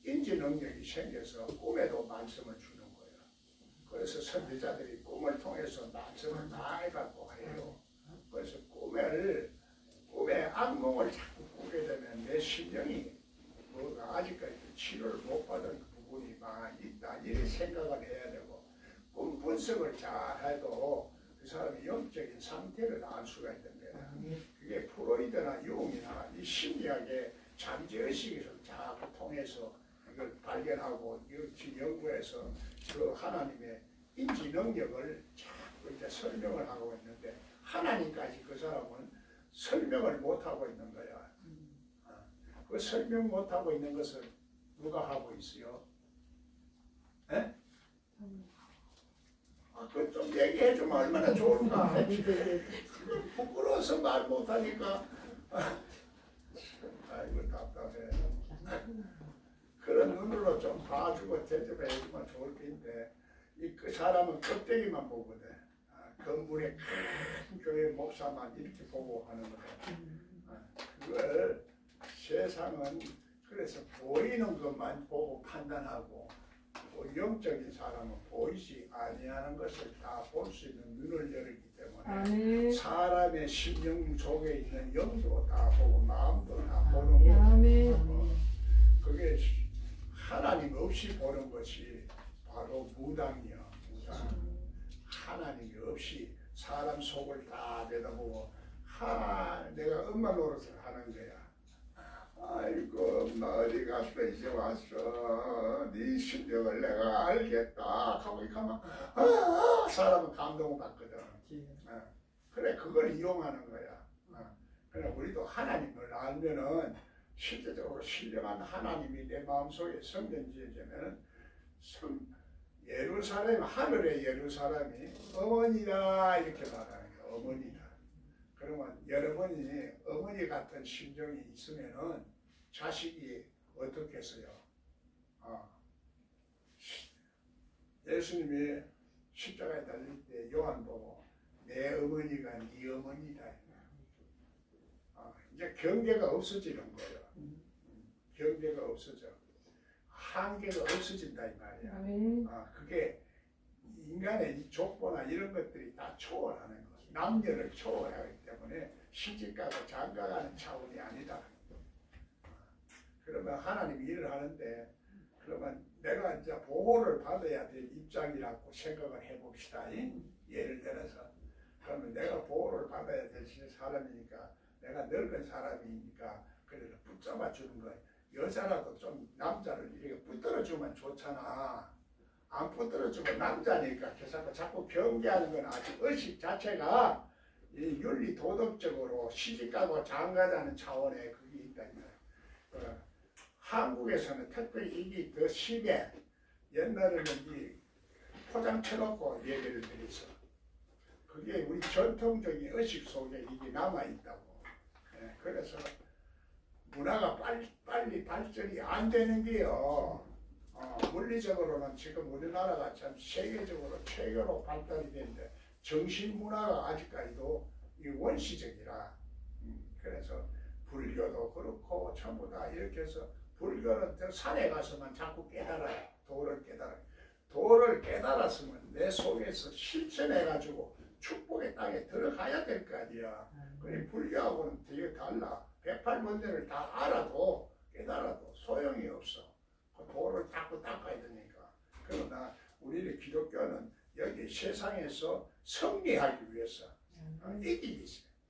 인지 능력이 생겨서 꿈에도 말씀을 주는 거예요. 그래서 선지자들이 꿈을 통해서 말씀을 많이 갖고 해요. 그래서 꿈에 악몽을 자꾸 꾸게 되면 내 심령이 뭐가 아직까지 치료를 못 받은 부분이 많이 있다. 이렇게 생각을 해야 되고 꿈 분석을 잘 해도 그 사람의 영적인 상태를 알 수가 있는 거야. 그게 프로이드나 융이나 이 심리학의 잠재의식을 자꾸 통해서 이걸 발견하고 연구해서 그 하나님의 인지 능력을 자꾸 이제 설명을 하고 있는데 하나님까지 그 사람은 설명을 못하고 있는 거야. 그 설명 못하고 있는 것을 누가 하고 있어요? 에? 그거 좀 얘기해주면 얼마나 좋을까. 부끄러워서 말 못하니까. 아이고 답답해. 그런 눈으로 좀 봐주고 대접해주면 좋을 텐데 그 사람은 껍데기만 보거든. 건물의 큰 교회 목사만 이렇게 보고 하는 거야. 그걸 세상은 그래서 보이는 것만 보고 판단하고 영적인 사람은 보이지 아니하는 것을 다 볼 수 있는 눈을 열기 때문에 사람의 심령 속에 있는 영도 다 보고 마음도 다 보는 거예요. 그게 하나님 없이 보는 것이 바로 무당이야. 무당. 하나님이 없이 사람 속을 다 내다보고 내가 엄마 노릇을 하는 거야. 아이고 엄마 어디 갔어 이제 왔어. 네 심정을 내가 알겠다 하고 가면 사람은 감동을 받거든. 그래 그걸 이용하는 거야. 그래 우리도 하나님을 알면은 실제적으로 신령한 하나님이 내 마음속에 성전지어지면은 예루살렘 하늘의 예루살렘이 어머니라 이렇게 말하는 거야. 어머니라. 그러면 여러분이 어머니 같은 심정이 있으면은 자식이 어떻겠어요? 예수님이 십자가에 달릴 때 요한 보고 내 어머니가 네 어머니다. 이제 경계가 없어지는 거예요. 경계가 없어져. 한계가 없어진다 이 말이야. 그게 인간의 이 족보나 이런 것들이 다 초월하는 거. 남녀를 초월하기 때문에 시집가고 장가가는 차원이 아니다. 그러면 하나님이 일을 하는데 그러면 내가 이제 보호를 받아야 될 입장이라고 생각을 해봅시다. 예를 들어서 그러면 내가 보호를 받아야 될 사람이니까 내가 늙은 사람이니까 그래서 붙잡아 주는 거예요. 여자라도 좀 남자를 이렇게 붙들어주면 좋잖아. 안 붙들어주면 남자니까 자꾸 경계하는 건 아직 의식 자체가 이 윤리 도덕적으로 시집가고 장가자는 차원에 그게 있다. 한국에서는 특별히 이게 더 심해. 옛날에는 이 포장 쳐놓고 얘기를 드렸어. 그게 우리 전통적인 의식 속에 이게 남아있다고. 그래서 문화가 빨리 발전이 안 되는 게요. 물리적으로는 지금 우리나라가 참 세계적으로 최고로 발달이 되는데 정신 문화가 아직까지도 이 원시적이라. 그래서 불교도 그렇고 전부 다 이렇게 해서 불교는 산에 가서만 자꾸 깨달아요. 도를 깨달아요. 도를 깨달았으면 내 속에서 실천해가지고 축복의 땅에 들어가야 될 거 아니야. 그래 불교하고는 되게 달라. 108번뇌를 다 알아도 깨달아도 소용이 없어. 그 도를 자꾸 닦아야 되니까. 그러나 우리 기독교는 여기 세상에서 승리하기 위해서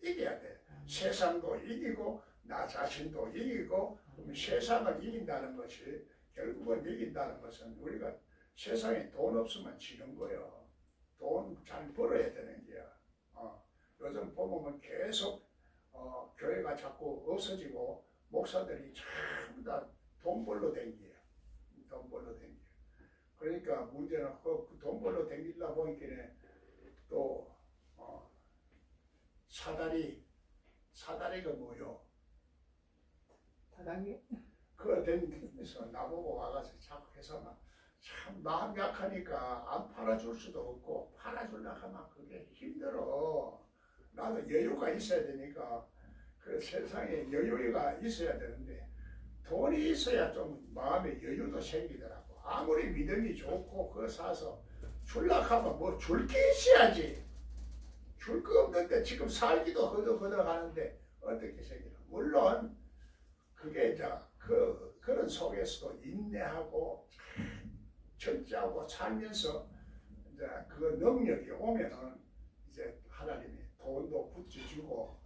이겨야 돼. 세상도 이기고 나 자신도 이기고 그러면 세상을 이긴다는 것이 결국은 이긴다는 것은 우리가 세상에 돈 없으면 지는 거예요. 돈 잘 벌어야 되는 게야. 요즘 보면 계속 교회가 자꾸 없어지고 목사들이 전부 다 돈 벌러 댕겨요. 돈 벌러 댕겨. 그러니까 문제는 그 돈 벌러 댕기려 보니까 또 사다리가 뭐요? 사다리? 그거 댕기면서 나보고 와가지고 자꾸 해서 참 마음 약하니까 안 팔아줄 수도 없고 팔아주려고 하면 그게 힘들어. 나도 여유가 있어야 되니까 그 세상에 여유가 있어야 되는데 돈이 있어야 좀 마음에 여유도 생기더라고. 아무리 믿음이 좋고 그거 사서 줄라고 하면 뭐 줄 게 있어야지. 줄 거 없는데 지금 살기도 허덕허덕 하는데 어떻게 생기나. 물론 그게 이제 그런 속에서도 인내하고 절제하고 살면서 이제 그 능력이 오면은 이제 하나님이 돈도 붙여주고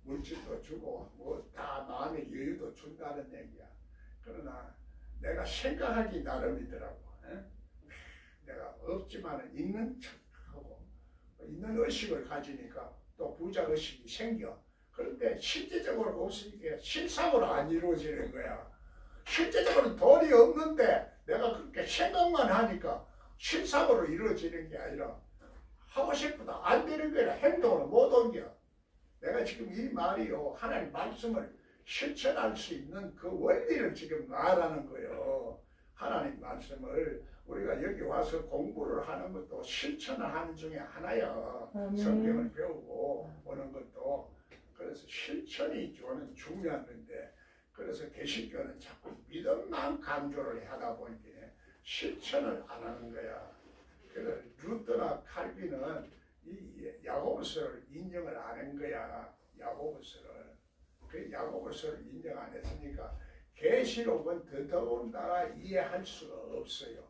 물질도 주고 뭐 다 마음의 여유도 준다는 얘기야. 그러나 내가 생각하기 나름이더라고. 내가 없지만은 있는 척하고 있는 의식을 가지니까 또 부자 의식이 생겨. 그런데 실제적으로 없으니까 실상으로 안 이루어지는 거야. 실제적으로 돈이 없는데 내가 그렇게 생각만 하니까 실상으로 이루어지는 게 아니라 하고 싶다 안 되는 거야. 행동으로 못 옮겨. 내가 지금 이 말이요 하나님 말씀을 실천할 수 있는 그 원리를 지금 말하는 거예요. 하나님 말씀을 우리가 여기 와서 공부를 하는 것도 실천을 하는 중에 하나야. 성경을 배우고 오는 것도. 그래서 실천이 저는 중요한 건데, 그래서 개신교는 자꾸 믿음만 강조를 하다 보니까 실천을 안 하는 거야. 그래서 루터나 칼빈은 이 야고보서를 인정을 안 한 거야. 야고보서를. 그 야고보서를 인정 안 했으니까 계시록은 더더군다나 이해할 수가 없어요.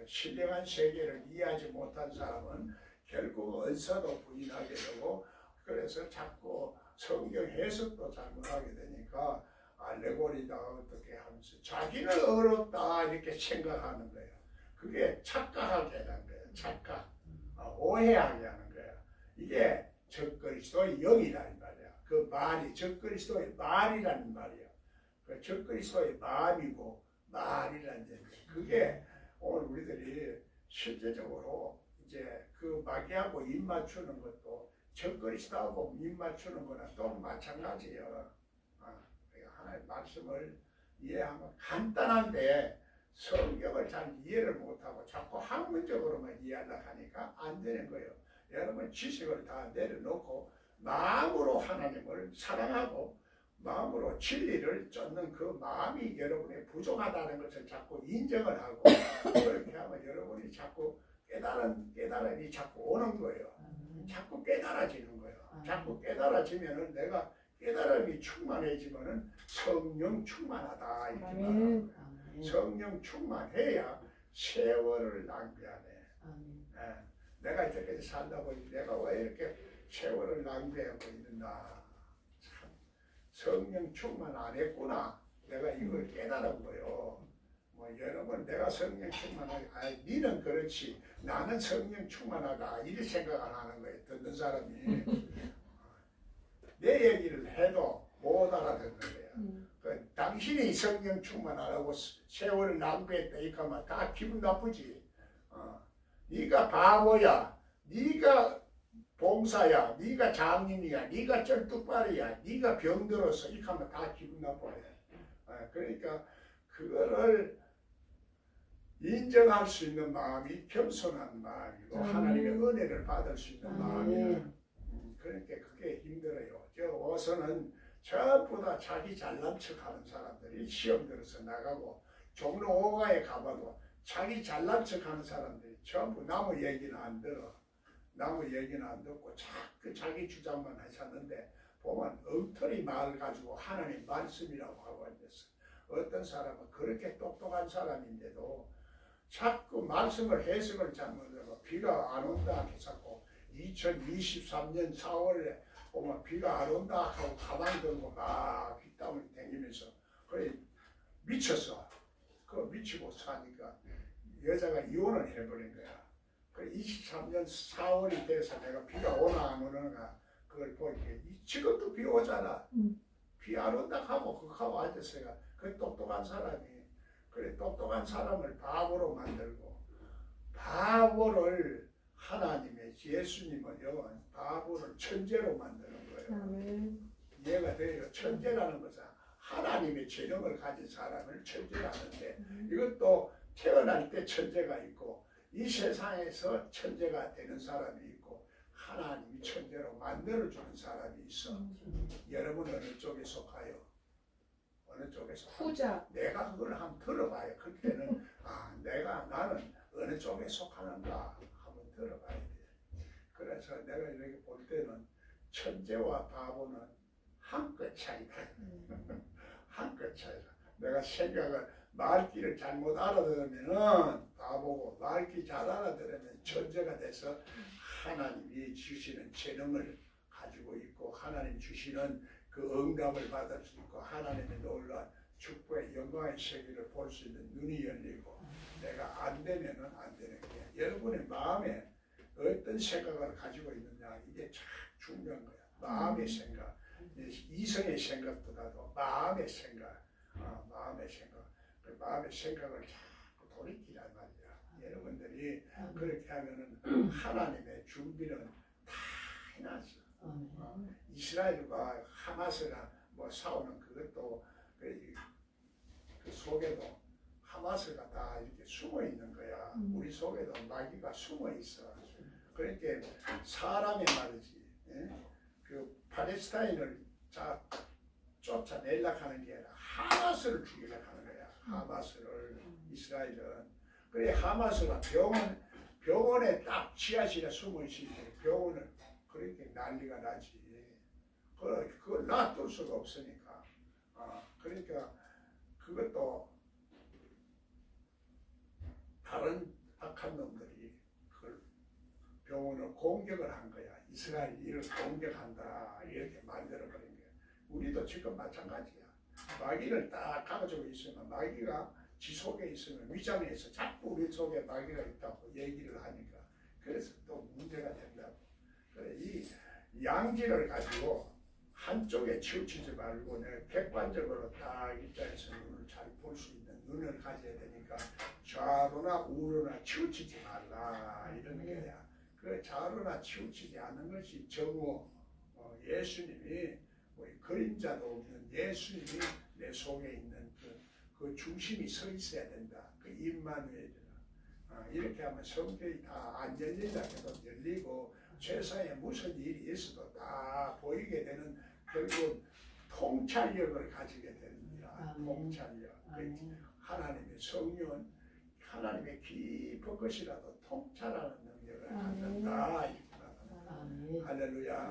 신령한 세계를 이해하지 못한 사람은 결국 은사도 부인하게 되고, 그래서 자꾸 성경 해석도 잘못하게 되니까 알레고리다 어떻게 하면서 자기는 어렵다 이렇게 생각하는 거예요. 그게 착각하게 하는 거예요. 착각. 오해하게 하는 거예요. 이게 적그리스도의 영이라는 말이야. 그 말이 적그리스도의 말이라는 말이야. 그 적그리스도의 마음이고 말이라는 얘기예요. 그게 오늘 우리들이 실제적으로 이제 그 마귀하고 입 맞추는 것도 적그리스도하고 입 맞추는 거나 또 마찬가지예요. 하나님의 말씀을 이해하면 간단한데 성경을 잘 이해를 못하고 자꾸 학문적으로만 이해하려고 하니까 안 되는 거예요. 여러분 지식을 다 내려놓고 마음으로 하나님을 사랑하고 마음으로 진리를 쫓는 그 마음이 여러분이 부족하다는 것을 자꾸 인정을 하고 그렇게 하면 여러분이 자꾸 깨달음이 자꾸 오는 거예요. 자꾸 깨달아지는 거예요. 자꾸 깨달아지면은 내가 깨달음이 충만해지면은 성령 충만하다 이렇게 말하는 거예요. 성령 충만해야 세월을 낭비하네. 내가 이렇게 살다 보니 내가 왜 이렇게 세월을 낭비하고 있는가. 참 성령 충만 안 했구나. 내가 이걸 깨달은 거예요. 뭐 여러분 내가 성령 충만하게 니는 그렇지 나는 성령 충만하다 이렇게 생각 안 하는 거예요. 듣는 사람이 내 얘기를 해도 못 알아듣는 거예요. 그 당신이 성령 충만 안 하고 세월을 낭비했다 이까만 다 기분 나쁘지. 네가 바보야. 네가 봉사야. 네가 장님이야. 네가 쩔뚝발이야. 네가 병들어서 이까만 다 기분 나빠요. 그러니까 그거를 인정할 수 있는 마음이 겸손한 마음이고 하나님의 은혜를 받을 수 있는 마음이야. 그러니까 그게 힘들어요. 저 어서는 전부 다 자기 잘난 척하는 사람들이 시험 들어서 나가고 종로 5가에 가봐도 자기 잘난 척하는 사람들이 전부 나무 얘기는 안 들어. 나무 얘기는 안 듣고 자꾸 자기 주장만 하셨는데 보면 엉터리 말 가지고 하나님 말씀이라고 하고 앉았어. 어떤 사람은 그렇게 똑똑한 사람인데도 자꾸 말씀을 해석을 잘못하고 비가 안 온다 해서 2023년 4월에 보면 비가 안 온다 하고 가방 들고 막 빗땀을 댕기면서 그래 미쳤어. 그 미치고 사니까 여자가 이혼을 해버린 거야. 그 23년 4월이 돼서 내가 비가 오나 안 오는가 그걸 보니까 지금도 비 오잖아. 비 안 온다 하고 그거 하고 앉았어요. 그 똑똑한 사람이 그래 똑똑한 사람을 바보로 만들고 바보를 하나님의 예수님은요 바보를 천재로 만드는 거예요. 이해가 돼요. 천재라는 것은 하나님의 재능을 가진 사람을 천재라는데 이것도 태어날 때 천재가 있고 이 세상에서 천재가 되는 사람이 있고 하나님이 천재로 만들어주는 사람이 있어. 여러분 어느 쪽에 속하여? 어느 쪽에 속하여? 후자. 내가 그걸 한번 들어봐요. 그때는 나는 어느 쪽에 속하는가 한번 들어봐야 돼. 그래서 내가 이렇게 볼 때는 천재와 바보는 한끗 차이다. 한끗 차이다. 내가 생각을 말귀를 잘못 알아들으면 바보고 말귀 잘 알아들으면 천재가 돼서 하나님이 주시는 재능을 가지고 있고 하나님 주시는 그 응답을 받을 수 있고 하나님의 놀라운 축복의 영광의 세계를 볼 수 있는 눈이 열리고 내가 안 되면은 안 되는 게 여러분의 마음에 어떤 생각을 가지고 있느냐 이게 참 중요한 거야. 마음의 생각, 이성의 생각보다도 마음의 생각, 마음의 생각, 그 마음의 생각을 자꾸 돌이키란 말이야. 여러분들이 그렇게 하면은 하나님의 준비는 다 해놨어. 이스라엘과 하마스가 뭐 싸우는 그것도 그 속에도 하마스가 다 이렇게 숨어 있는 거야. 우리 속에도 마귀가 숨어 있어. 그러니까 사람의 말이지. 예? 그 팔레스타인을 쫓아내려고 하는 게 아니라 하마스를 죽이려고 하는 거야. 하마스를. 이스라엘은. 그래 하마스가 병원에 딱 지하실에 숨어 있으니 병원을 그렇게 난리가 나지. 그걸 놔둘 수가 없으니까. 그러니까 그것도 다른 악한 놈들이 그걸 병원을 공격을 한 거야. 이스라엘이 이를 공격한다 이렇게 만들어버린 거야. 우리도 지금 마찬가지야. 마귀를 딱 가지고 있으면 마귀가 지 속에 있으면 위장에서 자꾸 우리 속에 마귀가 있다고 얘기를 하니까 그래서 또 문제가 된다고. 그래, 이 양지를 가지고 한쪽에 치우치지 말고 내가 객관적으로 딱 입장에서 눈을 잘 볼 수 있는 눈을 가져야 되니까 좌로나 우로나 치우치지 말라 이런 거야. 그 좌로나 치우치지 않는 것이 정오. 예수님이 우리 그림자도 없는 예수님이 내 속에 있는 그 중심이 서 있어야 된다. 그 임마누엘이라. 이렇게 하면 성경이 다 안 열린다 해도 열리고 세상에 무슨 일이 있어도 다 보이게 되는 결국 통찰력을 가지게 됩니다. 통찰력. 하나님의 성령은 하나님의 깊은 것이라도 통찰하는 능력을 갖는다. 할렐루야.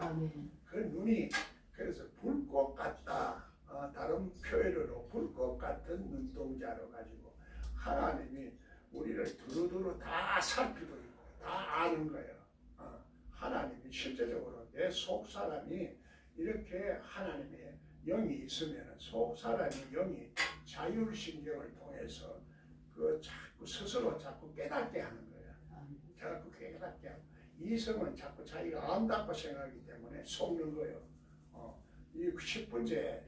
그 눈이 그래서 불꽃 같다. 다른 표현으로 불꽃 같은 눈동자로 가지고 하나님이 우리를 두루두루 다 살피고 있고 다 아는 거예요. 하나님이 실제적으로 내 속 사람이 이렇게 하나님의 영이 있으면 속 사람이 영이 자율신경을 통해서 그 자꾸 스스로 자꾸 깨닫게 하는 거야. 자꾸 깨닫게 하고 이성은 자꾸 자기가 안다고 생각하기 때문에 속는 거예요. 이 10분째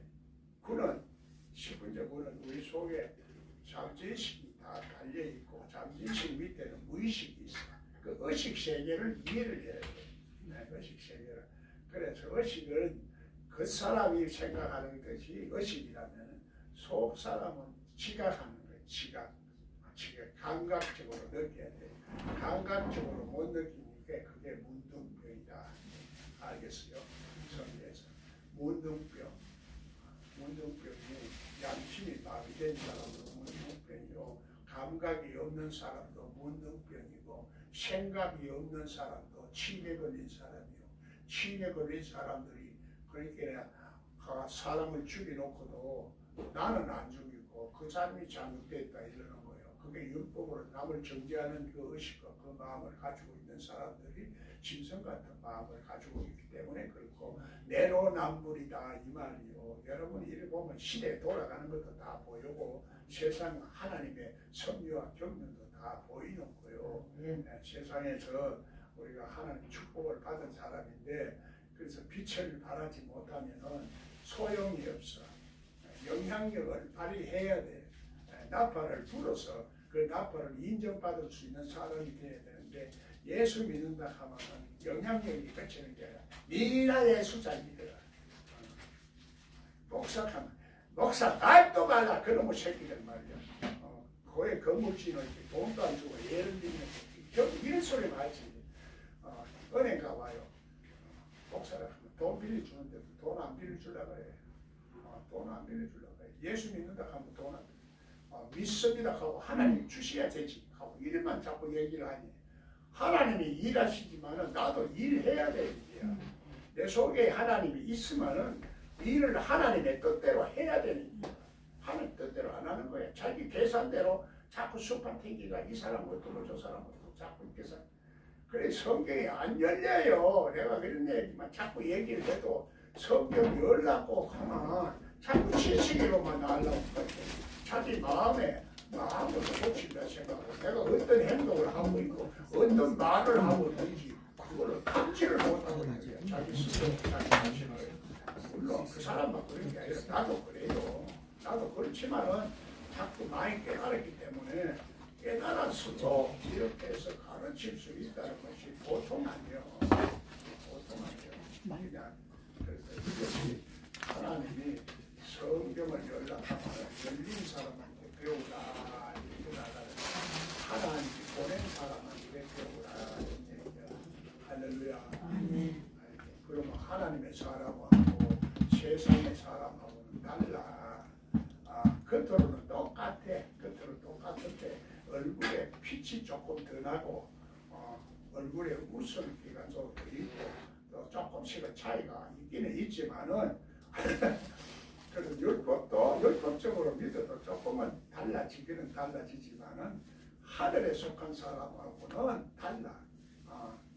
구는 우리 속에 잠재의식이 다 달려있고 잠재의식 밑에는 무의식이 있어. 그 의식 세계를 이해를 해야 돼. 의식 세계를. 그래서 의식은 그 사람이 생각하는 것이 의식이라면 속 사람은 지각하는 거예요. 지각. 감각적으로 느껴야 돼. 감각적으로 못 느끼니까 그게 문둥병이다. 알겠어요? 성경에서. 문둥병이 양심이 마비된 사람도 문둥병이고 감각이 없는 사람도 문둥병이고 생각이 없는 사람도 치매 걸린 사람이요. 치매 걸린 사람들이 그러니까 사람을 죽여놓고도 나는 안 죽이고 그 사람이 잘못됐다 이러는 거예요. 그게 율법으로 남을 정죄하는 그 의식과 그 마음을 가지고 있는 사람들이 짐승 같은 마음을 가지고 있기 때문에 그렇고 내로남불이다 이 말이요. 여러분이 이를 보면 시대에 돌아가는 것도 다 보이고 세상 하나님의 섭리와 경륜도 다 보이는 거예요. 세상에서 우리가 하나님 축복을 받은 사람인데 그래서 빛을 발하지 못하면 소용이 없어. 영향력을 발휘해야 돼. 나팔을 불어서 그 나팔을 인정받을 수 있는 사람이 돼야 되는데 예수 믿는다 하면 영향력이 그치는 게 아니라 니나 예수 잘 믿어라. 목사 말도 말라 그놈의 새끼들 말이야. 거의 건물주는 돈도 안 주고 예를 들면 이런 소리 말지. 은행 가봐요. 목사라 하면 돈 빌려주는데도 돈 안 빌려주려고 그래. 돈 안 빌려주려고 그래. 예수 믿는다 하면 돈 안 빌려. 믿습니다 하고 하나님 주셔야 되지 하고 이름만 자꾸 얘기를 하니 하나님이 일하시지만은 나도 일해야 돼. 내 속에 하나님이 있으면은 일을 하나님의 뜻대로 해야 되는 거야. 하나님 뜻대로 안 하는 거야. 자기 계산대로 자꾸 수판 탱기가 이 사람 어떻고 저 사람 어떻고 자꾸 계산. 그래 성경이 안 열려요. 내가 그런 얘기만 자꾸 얘기를 해도 성경 열라고 하면 자꾸 지식으로만 나오려고 자기 마음으로 고친다 생각하고 내가 어떤 행동을 하고 있고 어떤 말을 하고 있는지 그거를 감지를 못하고 있는 거야. 자기 스스로 자기 자신을. 물론 그 사람만 그런 게 아니라 나도 그래요. 나도 그렇지만은 자꾸 많이 깨달았기 때문에 깨달았어도 이런 고칠 수 있다는 것이 보통 아니에요. 보통 아니에요. 그냥 그래서 이것이 하나님이 성경을 열람하면 열린 사람한테 배우라 이렇게 나가는 하나님이 보낸 사람한테 배우라 이런 얘기야. 할렐루야. 그러면 하나님의 사람하고 세상의 사람하고는 달라. 겉으로는 똑같아. 겉으로 똑같은데 얼굴에 빛이 조금 더 나고 얼굴에 웃음기가 좀 더 있고 또 조금씩은 차이가 있기는 있지만은 그래서 율법적으로 믿어도 조금은 달라지기는 달라지지만은 하늘에 속한 사람하고는 달라.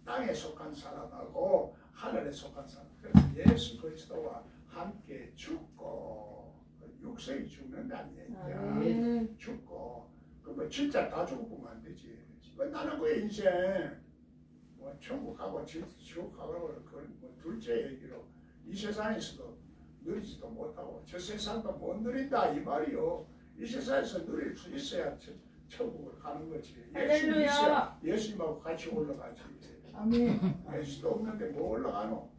땅에 속한 사람하고 하늘에 속한 사람. 그래서 예수 그리스도와 함께 죽고 육생이 죽는다는 얘기야. 죽고 그뭐 진짜 다 죽으면 안 되지. 나는 그 인생 뭐 천국 가고 지옥 가고 그건 뭐 둘째 얘기로 이 세상에서도 누리지도 못하고 저 세상도 못 누린다 이 말이요. 이 세상에서 누릴 수 있어야 천국을 가는 거지. 예수님하고 같이 올라가지. 아멘. 예수도 없는데 뭐 올라가노?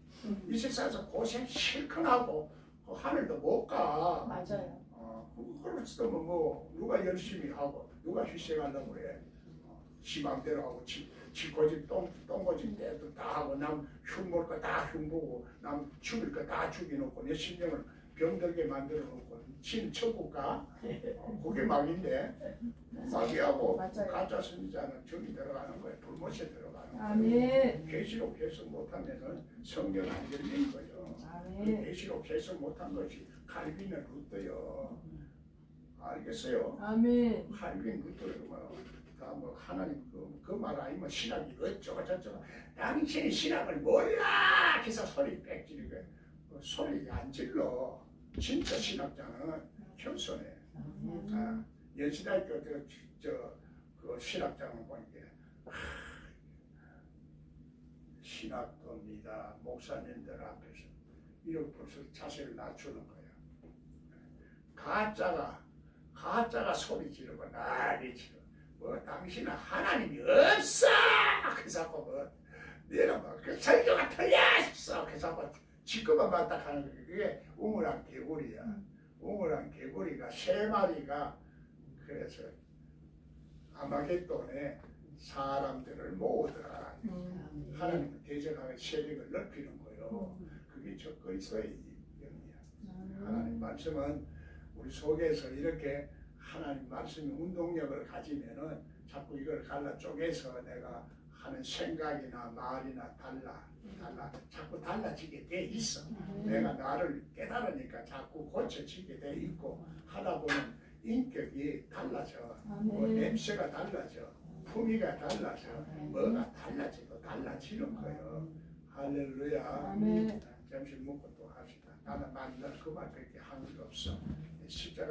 이 세상에서 고생 실컷 하고 그 하늘도 못 가. 맞아요. 그렇지도 뭐 누가 열심히 하고 누가 희생하려고 그래. 지 맘대로 하고 지고집 똥고집 때도 다 하고 남 흉볼 거 다 흉보고 남 죽일 거 다 죽여놓고 내 심령을 병들게 만들어 놓고 진 천국 가? 그게 막인데 마귀하고 가짜 선지자는 정이 들어가는 거예요. 불못에 들어가는 거예요. 아멘. 계시록 해석 못하면 성경 안 열린 거예요. 아멘. 계시록 해석 못한 것이 칼빈의 루터요. 알겠어요? 아멘. 칼빈 루터를 뭐 하나님 그 말 아니면 신학이 어쩌고 저쩌고 당신이 신학을 몰라 해서 소리 빽지르고 소리 안 질러. 진짜 신학자는 겸손해. 연시대학교 그 신학장을 보니까 신학도입니다. 목사님들 앞에서 이렇게 벌써 자세를 낮추는 거야. 가짜가 소리 지르고 난리 치고 뭐 당신은 하나님이 없어. 그래서 뭐 내가 뭐그 설교가 틀렸어. 그래서 뭐 지꺼만 맞다 하는 게 그게 우물한 개구리야. 우물한 개구리가 세 마리가 그래서 아마겟돈에 사람들을 모으더라. 하나님은 대적하는 세력을 넓히는 거예요. 그게 저 그리스도의 영이야. 하나님 말씀은 우리 속에서 이렇게 하나님 말씀의 운동력을 가지면은 자꾸 이걸 갈라 쪼개서 내가 하는 생각이나 말이나 달라 자꾸 달라지게 돼 있어. 내가 나를 깨달으니까 자꾸 고쳐지게 돼 있고 하다 보면 인격이 달라져. 뭐 냄새가 달라져. 품위가 달라져. 뭐가 달라지는 거예요. 할렐루야. 점심 먹고 또 합시다. 나는 만날 그 말밖에 한 게 없어. 십자가